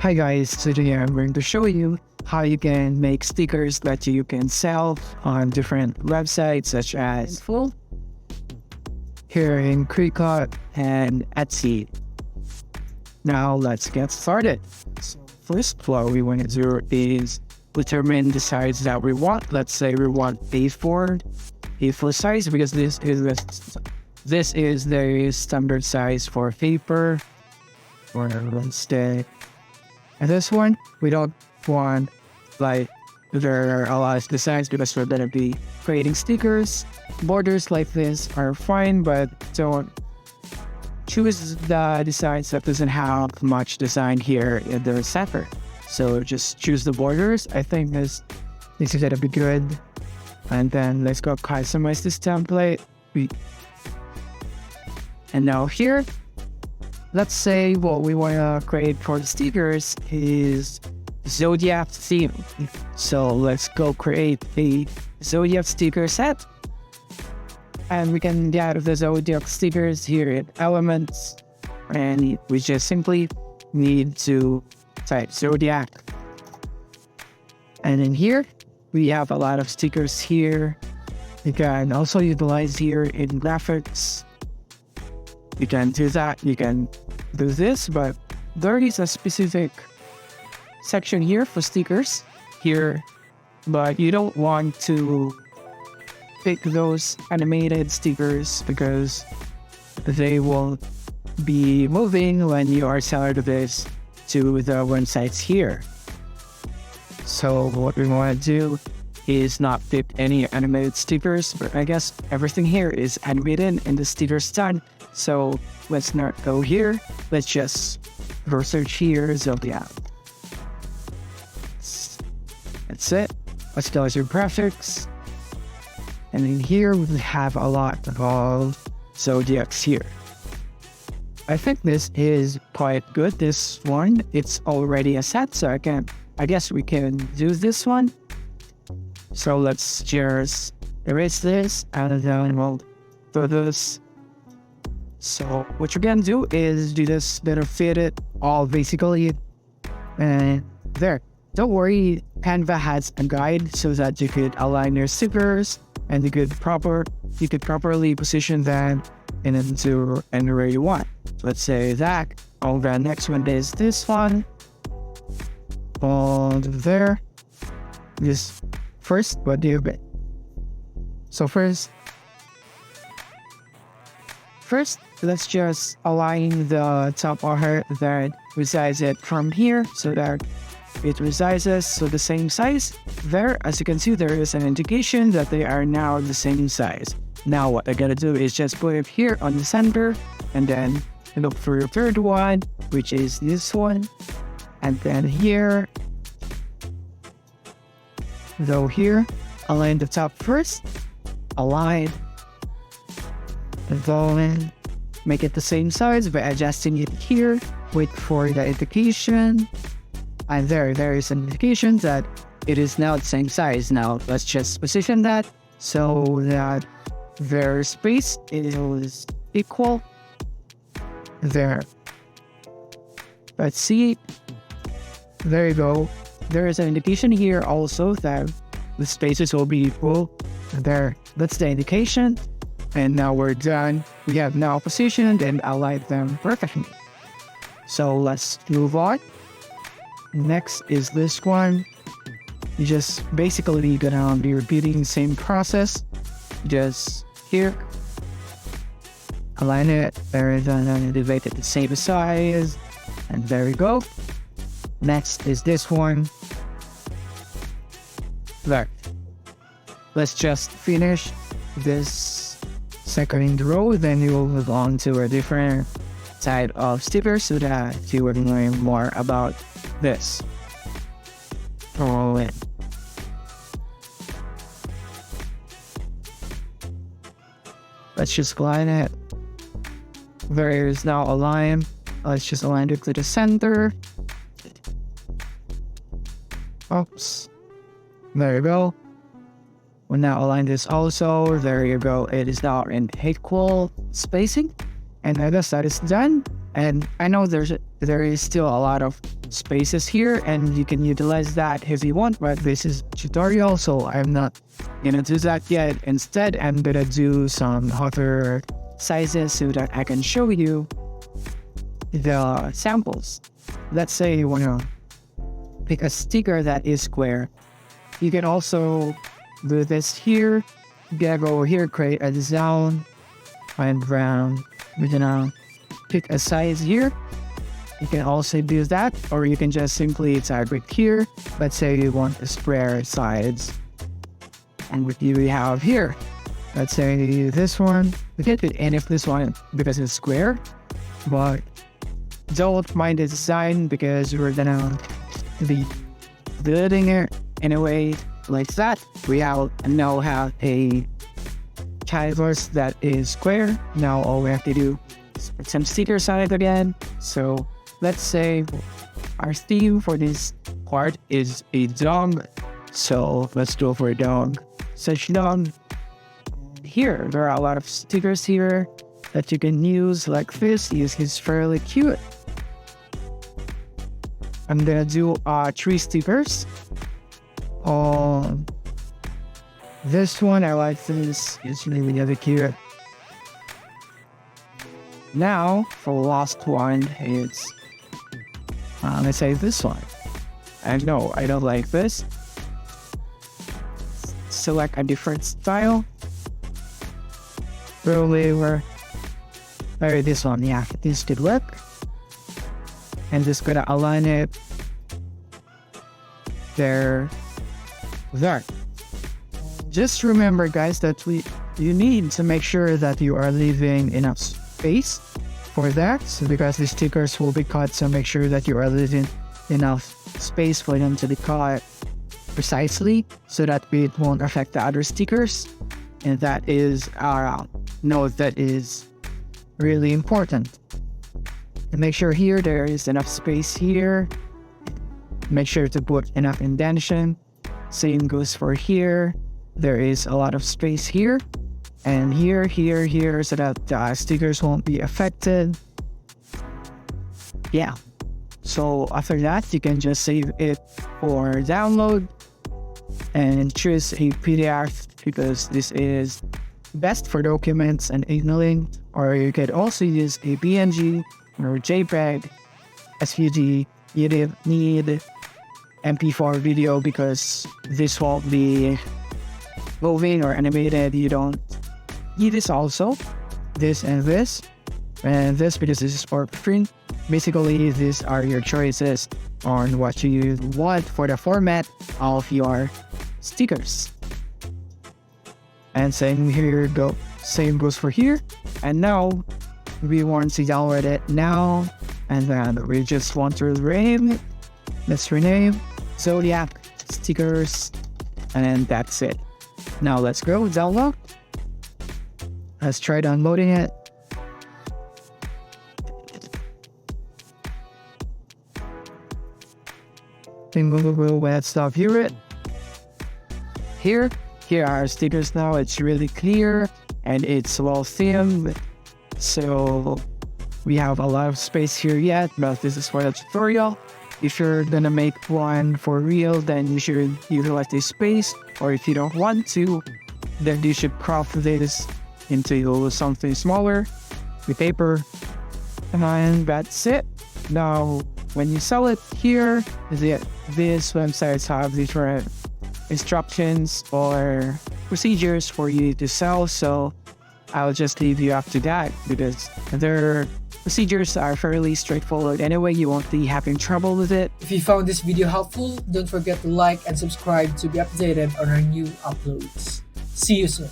Hi guys, today I'm going to show you how you can make stickers that you can sell on different websites such as Full, here in Cricut and Etsy. Now let's get started. So first what we want to do is determine the size that we want. Let's say we want A4 size because this is the standard size for paper. Or let's say, and this one, we don't want like there are a lot of designs because we're gonna be creating stickers. Borders like this are fine, but don't choose the designs that doesn't have much design here in the center. So just choose the borders. I think this is gonna be good. And then let's go customize this template. And now here, let's say what we want to create for the stickers is Zodiac theme. So let's go create a Zodiac sticker set. And we can get the Zodiac stickers here in Elements. And we just simply need to type Zodiac. And in here, we have a lot of stickers here. You can also utilize here in graphics. You can do that, you can do this, but there is a specific section here for stickers here, but you don't want to pick those animated stickers because they will be moving when you are selling this to the websites here. So what we want to do is not pick any animated stickers, but I guess everything here is animated and the stickers done. So let's not go here. Let's just go search here, Zodiac. That's it. Let's go to graphics. And in here, we have a lot of Zodiacs here. I think this is quite good. This one, it's already a set, so I guess we can do this one. So let's just erase this and then we'll do this. So what you're gonna do is do this, then fit it all basically, and there. Don't worry, Canva has a guide so that you could align your stickers and you could properly position them into anywhere you want. Let's say that. Oh, the next one is this one. And there. This first, what do you bet? So first, let's just align the top part that resides it from here so that it resides so the same size. There, as you can see, there is an indication that they are now the same size. Now what I gotta do is just put it here on the center and then look for your third one, which is this one. And then here, go here, align the top first, align, and then make it the same size by adjusting it here. Wait for the indication, and there is an indication that it is now the same size. Now let's just position that so that their space is equal. There. Let's see. There you go. There is an indication here also that the spaces will be equal. There. That's the indication. And now we're done. We have now positioned and aligned them perfectly. So let's move on. Next is this one. You just basically gonna be repeating the same process. Just here. Align it. There is an elevate it the same size. And there we go. Next is this one. There. Let's just finish this second row, then you will move on to a different type of sticker so that you will learn more about this. Roll in. Let's just align it. There is now a line. Let's just align it to the center. Oops. There you go. We'll now align this also. There you go. It is now in equal spacing. And I guess that is done. And I know there is still a lot of spaces here, and you can utilize that if you want, but this is tutorial, so I'm not gonna do that yet. Instead, I'm gonna do some other sizes so that I can show you the samples. Let's say you wanna pick a sticker that is square. You can also do this here. You gotta go here, create a design, find brown. We're gonna pick a size here. You can also do that, or you can just simply type it here. Let's say you want a square size. And what do we have here? Let's say this one. We can put any of this one because it's square, but don't mind the design because we're gonna be building it in a way like that. We now have a canvas that is square. Now all we have to do is put some stickers on it again. So let's say our theme for this part is a dog. So let's go for a dog. Such dog. Here, there are a lot of stickers here that you can use like this. Is fairly cute. I'm gonna do 3 stickers. This one, I like this. It's really cute. Now, for the last one, it's let's say this one. And no, I don't like this. Select a different style. Probably maybe this one. Yeah, this could work. And just gonna align it there. Just remember, guys, that you need to make sure that you are leaving enough space for that, because the stickers will be cut. So make sure that you are leaving enough space for them to be cut precisely, so that it won't affect the other stickers. And that is our note that is really important. And make sure here there is enough space here. Make sure to put enough indentation. Same goes for here. There is a lot of space here. And here, so that the stickers won't be affected. Yeah. So after that, you can just save it for download and choose a PDF, because this is best for documents and emailing. Or you could also use a PNG or JPEG, SVG. You don't need MP4 video because this won't be moving or animated. You don't need this also. This and this. And this, because this is for print. Basically, these are your choices on what you want for the format of your stickers. And same goes for here. And now we want to download it now, and then we just want to rename it. Let's rename Zodiac stickers, and that's it. Now let's go download. Let's try downloading it. Let's stop here. Here are our stickers now. It's really clear and it's well themed. So we have a lot of space here yet, but this is for the tutorial. If you're gonna make one for real, then you should utilize this space. Or if you don't want to, then you should crop this into something smaller with paper. And that's it. Now, when you sell it here, these websites have different instructions or procedures for you to sell. So I'll just leave you up to that, because their procedures are fairly straightforward. Anyway, you won't be having trouble with it. If you found this video helpful, don't forget to like and subscribe to be updated on our new uploads. See you soon.